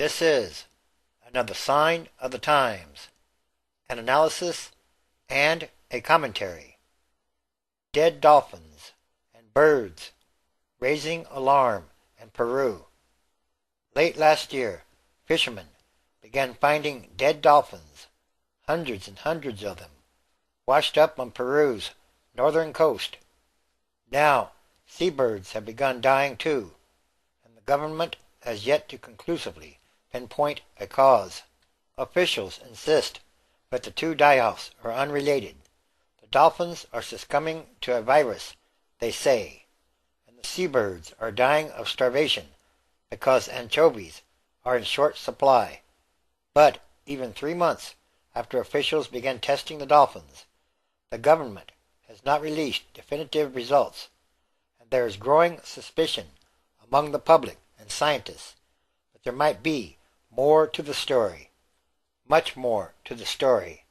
This is another sign of the times, an analysis and a commentary. Dead dolphins and birds raising alarm in Peru. Late last year, fishermen began finding dead dolphins, hundreds and hundreds of them, washed up on Peru's northern coast. Now, seabirds have begun dying too, and the government has yet to conclusively pinpoint a cause. Officials insist that the two die-offs are unrelated. The dolphins are succumbing to a virus, they say, and the seabirds are dying of starvation because anchovies are in short supply. But even 3 months after officials began testing the dolphins, the government has not released definitive results, and there is growing suspicion among the public and scientists that there might be more to the story, much more to the story.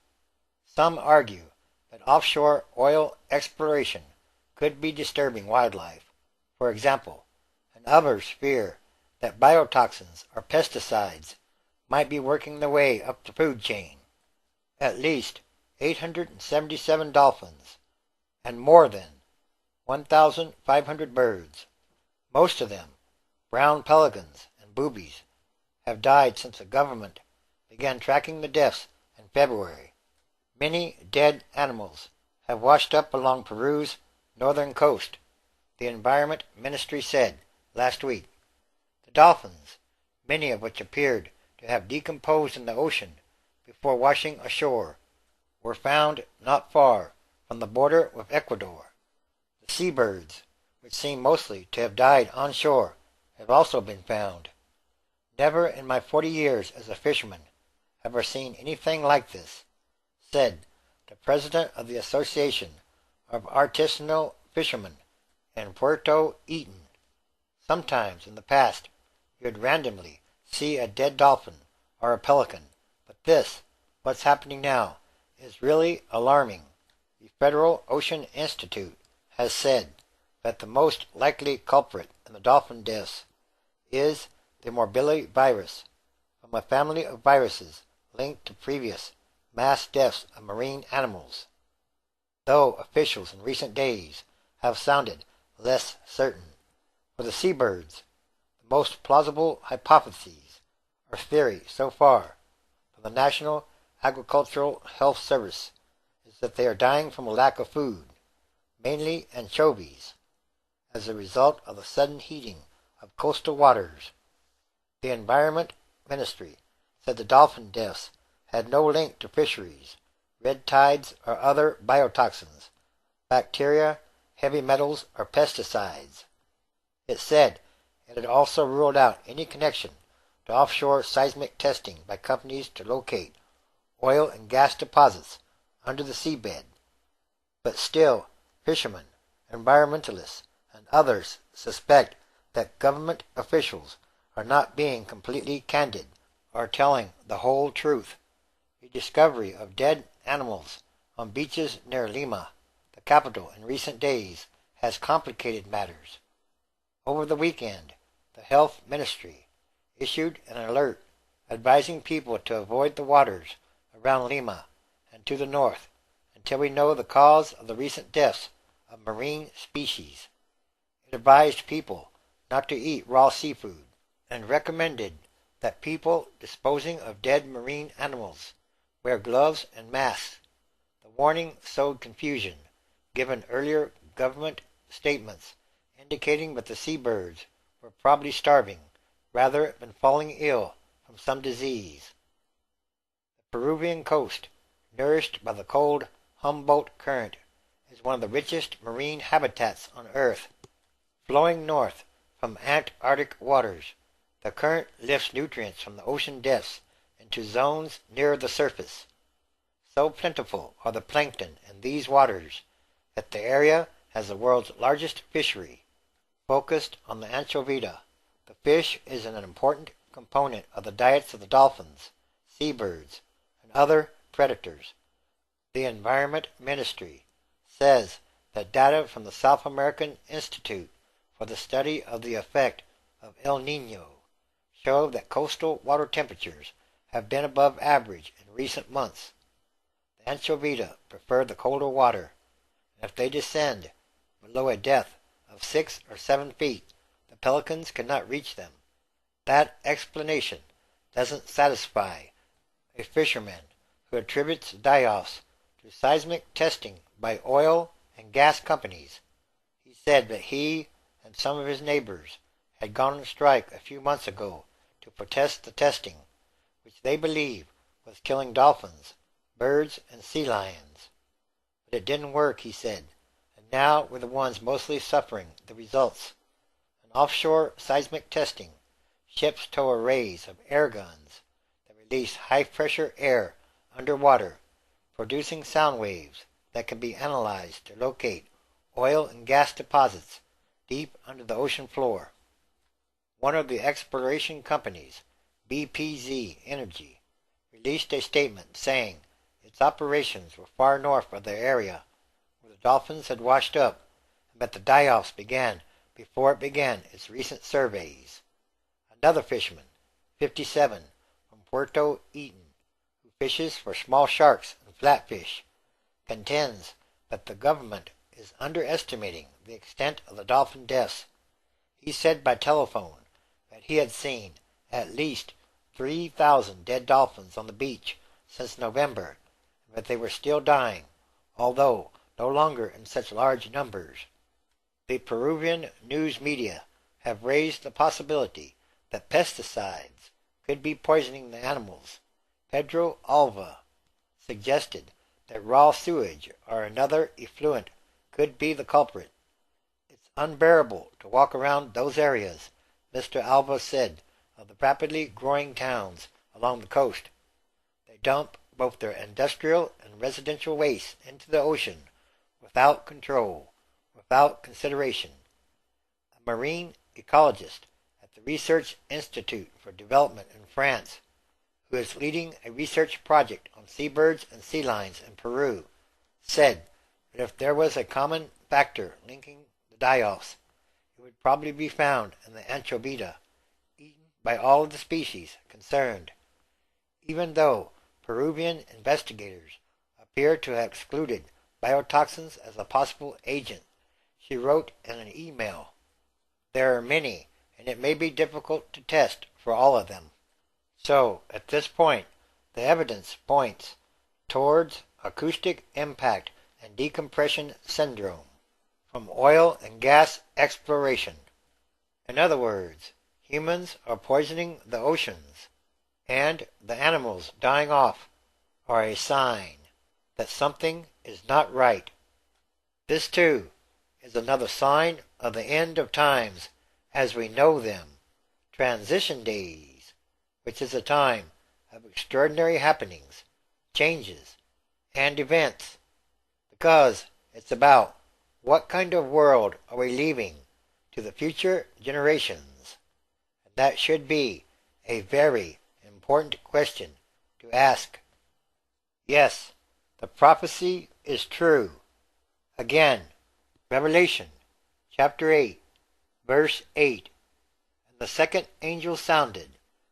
Some argue that offshore oil exploration could be disturbing wildlife, for example, and others fear that biotoxins or pesticides might be working their way up the food chain. At least 877 dolphins and more than 1,500 birds, most of them brown pelicans and boobies, have died since the government began tracking the deaths in February. Many dead animals have washed up along Peru's northern coast, the Environment Ministry said last week. The dolphins, many of which appeared to have decomposed in the ocean before washing ashore, were found not far from the border with Ecuador. The seabirds, which seem mostly to have died on shore, have also been found. Never in my 40 years as a fisherman have I seen anything like this, said the president of the Association of Artisanal Fishermen in Puerto Eaton. Sometimes in the past you would randomly see a dead dolphin or a pelican, but this, what's happening now, is really alarming. The Federal Ocean Institute has said that the most likely culprit in the dolphin deaths is the morbillivirus, from a family of viruses linked to previous mass deaths of marine animals, though officials in recent days have sounded less certain. For the seabirds, the most plausible hypotheses or theory so far from the National Agricultural Health Service is that they are dying from a lack of food, mainly anchovies, as a result of the sudden heating of coastal waters. The Environment Ministry said the dolphin deaths had no link to fisheries, red tides, or other biotoxins, bacteria, heavy metals, or pesticides. It said it had also ruled out any connection to offshore seismic testing by companies to locate oil and gas deposits under the seabed. But still, fishermen, environmentalists, and others suspect that government officials are not being completely candid or telling the whole truth. The discovery of dead animals on beaches near Lima, the capital, in recent days has complicated matters. Over the weekend, the Health Ministry issued an alert advising people to avoid the waters around Lima and to the north until we know the cause of the recent deaths of marine species. It advised people not to eat raw seafood and recommended that people disposing of dead marine animals wear gloves and masks. The warning sowed confusion, given earlier government statements indicating that the seabirds were probably starving rather than falling ill from some disease. The Peruvian coast, nourished by the cold Humboldt Current, is one of the richest marine habitats on Earth. Flowing north from Antarctic waters, the current lifts nutrients from the ocean depths into zones near the surface. So plentiful are the plankton in these waters that the area has the world's largest fishery, focused on the anchovita. The fish is an important component of the diets of the dolphins, seabirds, and other predators. The Environment Ministry says that data from the South American Institute for the Study of the Effect of El Niño show that coastal water temperatures have been above average in recent months. The anchoveta prefer the colder water, and if they descend below a depth of 6 or 7 feet, the pelicans cannot reach them. That explanation doesn't satisfy a fisherman who attributes die-offs to seismic testing by oil and gas companies. He said that he and some of his neighbors had gone on strike a few months ago to protest the testing, which they believe was killing dolphins, birds, and sea lions. But it didn't work, he said, and now we're the ones mostly suffering the results. In offshore seismic testing, ships tow arrays of air guns that release high-pressure air underwater, producing sound waves that can be analyzed to locate oil and gas deposits deep under the ocean floor. One of the exploration companies, BPZ Energy, released a statement saying its operations were far north of the area where the dolphins had washed up, and that the die-offs began before it began its recent surveys. Another fisherman, 57, from Puerto Eaton, who fishes for small sharks and flatfish, contends that the government is underestimating the extent of the dolphin deaths. He said by telephone that he had seen at least 3,000 dead dolphins on the beach since November, and that they were still dying, although no longer in such large numbers. The Peruvian news media have raised the possibility that pesticides could be poisoning the animals. Pedro Alva suggested that raw sewage or another effluent could be the culprit. It's unbearable to walk around those areas, Mr. Alva said of the rapidly growing towns along the coast. They dump both their industrial and residential waste into the ocean without control, without consideration. A marine ecologist at the Research Institute for Development in France, who is leading a research project on seabirds and sea lions in Peru, said that if there was a common factor linking the die-offs, it would probably be found in the anchoveta, eaten by all of the species concerned. Even though Peruvian investigators appear to have excluded biotoxins as a possible agent, she wrote in an email, "There are many, and it may be difficult to test for all of them." So, at this point, the evidence points towards acoustic impact and decompression syndrome from oil and gas exploration. In other words, humans are poisoning the oceans, and the animals dying off are a sign that something is not right. This, too, is another sign of the end of times as we know them, transition days, which is a time of extraordinary happenings, changes, and events, because it's about what kind of world are we leaving to the future generations. And that should be a very important question to ask. Yes, the prophecy is true. Again, Revelation chapter 8, verse 8. And the second angel sounded,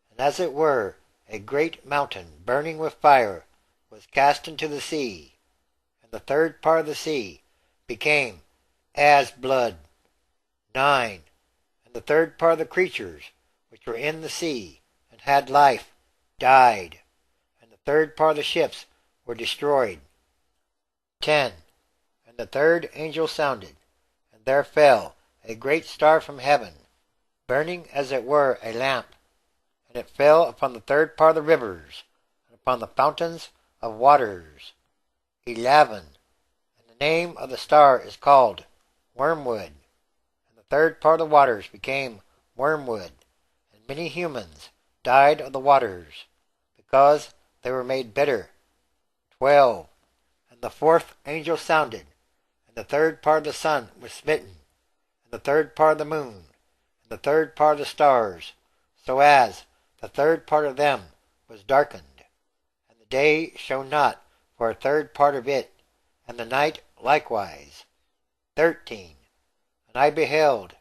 and as it were, a great mountain burning with fire was cast into the sea, and the third part of the sea became as blood. 9. And the third part of the creatures which were in the sea and had life died, and the third part of the ships were destroyed. 10. And the third angel sounded, and there fell a great star from heaven, burning as it were a lamp, and it fell upon the third part of the rivers, and upon the fountains of waters. 11. And the name of the star is called Wormwood, and the third part of the waters became wormwood, and many humans died of the waters, because they were made bitter. 12. And the fourth angel sounded, and the third part of the sun was smitten, and the third part of the moon, and the third part of the stars, so as the third part of them was darkened, and the day shone not for a third part of it, and the night likewise. 13. And I beheld,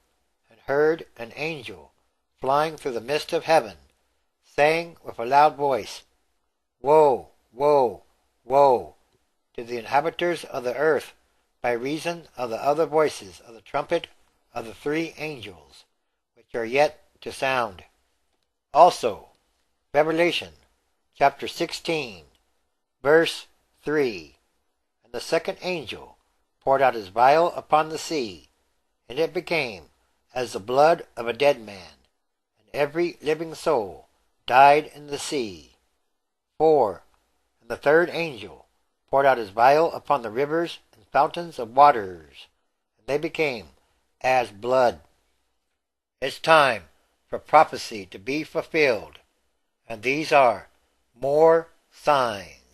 and heard an angel flying through the midst of heaven, saying with a loud voice, Woe, woe, woe, to the inhabitants of the earth, by reason of the other voices of the trumpet of the three angels, which are yet to sound. Also, Revelation chapter 16, verse 3, And the second angel poured out his vial upon the sea, and it became as the blood of a dead man, and every living soul died in the sea. 4. And the third angel poured out his vial upon the rivers and fountains of waters, and they became as blood. It's time for prophecy to be fulfilled, and these are more signs.